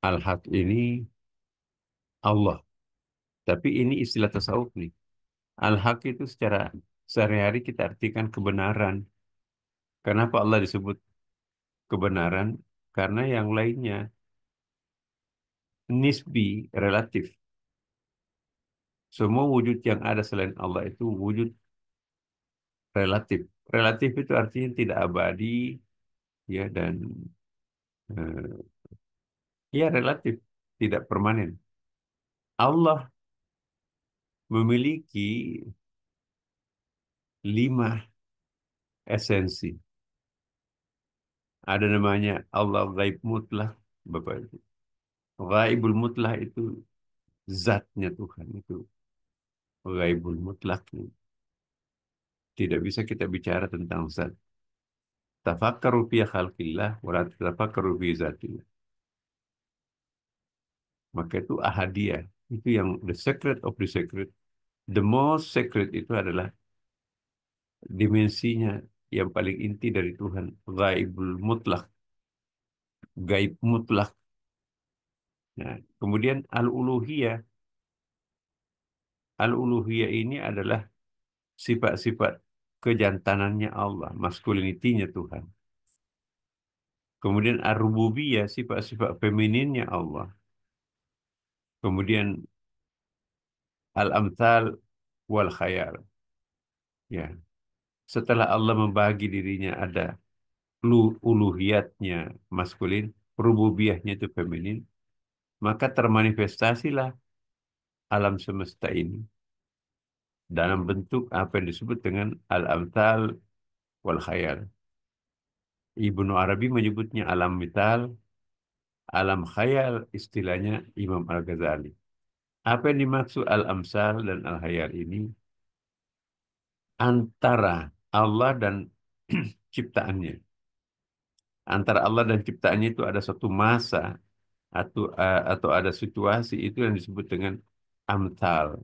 Al-Haq ini Allah. Tapi ini istilah tasawuf nih. Al-Haq itu secara sehari-hari kita artikan kebenaran. Kenapa Allah disebut kebenaran? Karena yang lainnya nisbi, relatif. Semua wujud yang ada selain Allah itu wujud relatif. Relatif itu artinya tidak abadi, ya, dan eh, ya relatif, tidak permanen. Allah memiliki 5 esensi. Ada namanya Allah gaib mutlak, Bapak Ibu. Gaibul mutlak itu zatnya Tuhan itu gaibul mutlak. Tidak bisa kita bicara tentang zat. Tafakkaru fi khalqillah wa la tatafakkaru fi zatillah. Maka itu ahadiyah. Itu yang the secret of the secret. The most secret itu adalah dimensinya yang paling inti dari Tuhan. Gaibul mutlak. Gaib mutlak. Nah, kemudian al-uluhiyah. Al-uluhiyah ini adalah sifat-sifat kejantanannya Allah, maskulinitinya Tuhan. Kemudian ar-rububiyah, sifat-sifat femininnya Allah. Kemudian al-amthal wal khayal. Ya, setelah Allah membagi dirinya ada uluhiyatnya maskulin, rububiyahnya itu feminin, maka termanifestasilah alam semesta ini dalam bentuk apa yang disebut dengan al-amthal wal khayal. Ibnu Arabi menyebutnya alam vital, alam khayal istilahnya Imam Al-Ghazali. Apa yang dimaksud al-amsal dan al-khayal ini? Antara Allah dan ciptaannya. Antara Allah dan ciptaannya itu ada satu masa atau ada situasi itu yang disebut dengan amtal.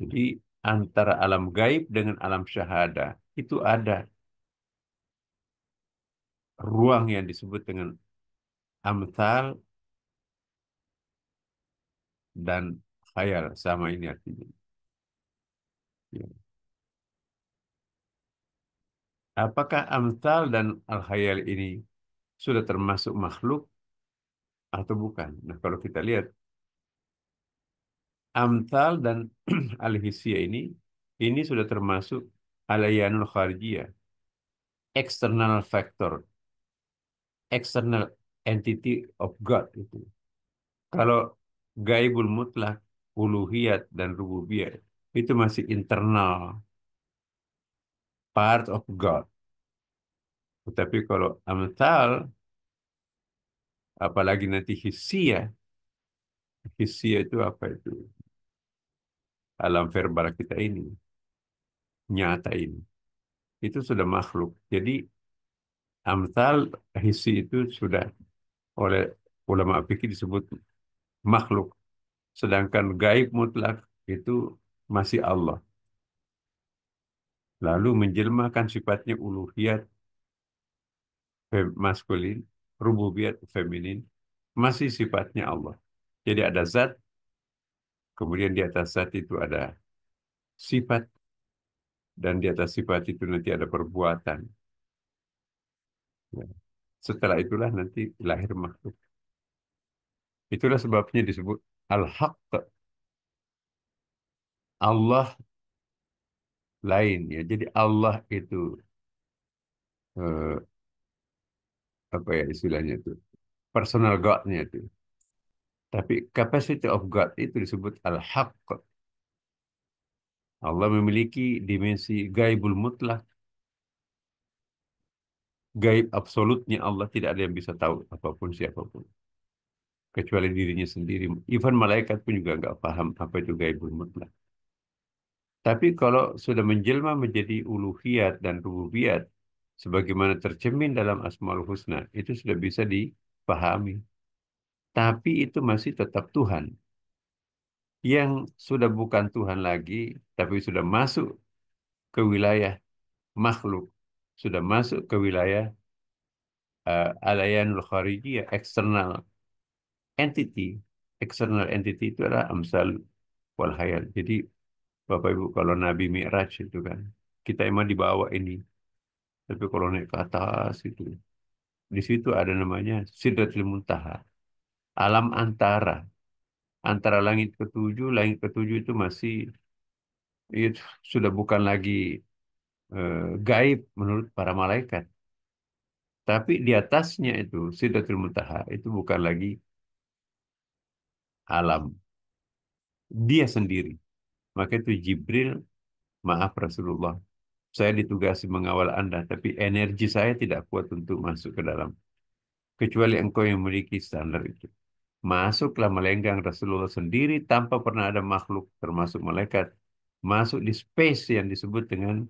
Jadi antara alam gaib dengan alam syahada itu ada ruang yang disebut dengan amtal dan khayal, sama ini artinya. Ya. Apakah amtal dan al-khayal ini sudah termasuk makhluk atau bukan? Nah, kalau kita lihat amtal dan al-hissiyah ini sudah termasuk alayanul kharijiyah, external factor, external entity of God itu. Kalau gaibul mutlak, uluhiyat dan rububiyat itu masih internal, part of God. Tetapi kalau amtal, apalagi nanti hissiyah, hissiyah itu apa itu? Alam verbal kita ini, nyata ini. Itu sudah makhluk. Jadi amtal hissi itu sudah oleh ulama fikih disebut makhluk. Sedangkan gaib mutlak itu masih Allah. Lalu menjelmakan sifatnya uluhiyat maskulin, rububiyat feminin, masih sifatnya Allah. Jadi ada zat, kemudian di atas zat itu ada sifat, dan di atas sifat itu nanti ada perbuatan. Ya. Setelah itulah nanti lahir makhluk. Itulah sebabnya disebut al-haq. Allah lain ya. Jadi Allah itu eh, apa ya istilahnya itu? Personal God-nya itu. Tapi capacity of God itu disebut al-haq. Allah memiliki dimensi gaibul mutlak, gaib absolutnya Allah tidak ada yang bisa tahu apapun siapapun kecuali dirinya sendiri. Even malaikat pun juga nggak paham apa itu gaibul mutlak. Tapi kalau sudah menjelma menjadi uluhiyat dan rububiyat, sebagaimana tercemin dalam Asmaul Husna, itu sudah bisa dipahami. Tapi itu masih tetap Tuhan. Yang sudah bukan Tuhan lagi, tapi sudah masuk ke wilayah makhluk, sudah masuk ke wilayah alayanul kharijiyah, eksternal. entity, external entity itu adalah amsal wal hayal. Jadi Bapak Ibu kalau Nabi Mi'raj itu kan, kita emang dibawa ini. Tapi kalau naik ke atas itu, di situ ada namanya Sidratul Muntaha. Alam antara langit ketujuh itu masih itu sudah bukan lagi gaib menurut para malaikat. Tapi di atasnya itu Sidratul Muntaha itu bukan lagi alam, dia sendiri. Maka itu Jibril, maaf Rasulullah, saya ditugasi mengawal Anda, tapi energi saya tidak kuat untuk masuk ke dalam. Kecuali engkau yang memiliki standar itu. Masuklah melenggang Rasulullah sendiri tanpa pernah ada makhluk termasuk malaikat. Masuk di space yang disebut dengan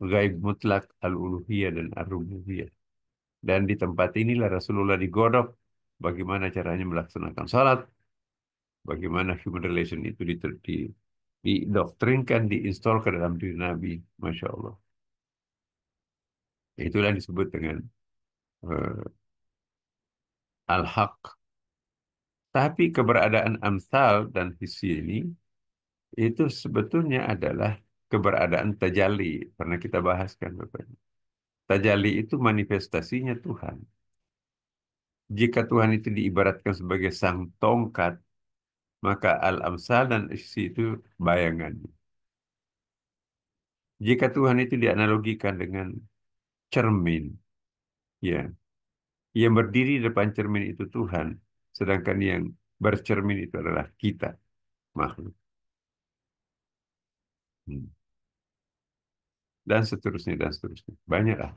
gaib mutlak al-uluhiyah dan ar-rububiyah. Dan di tempat inilah Rasulullah digodok bagaimana caranya melaksanakan salat, bagaimana human relation itu didoktrinkan, diinstal ke dalam diri Nabi. Masya Allah. Itulah yang disebut dengan eh, al-haq. Tapi keberadaan amsal dan visi ini itu sebetulnya adalah keberadaan tajalli. Pernah kita bahaskan Bapak. Tajalli itu manifestasinya Tuhan. Jika Tuhan itu diibaratkan sebagai sang tongkat, maka al-amsal dan isi itu bayangan. Jika Tuhan itu dianalogikan dengan cermin, ya, yang berdiri di depan cermin itu Tuhan, sedangkan yang bercermin itu adalah kita, makhluk. Hmm. Dan seterusnya, dan seterusnya. Banyak lah.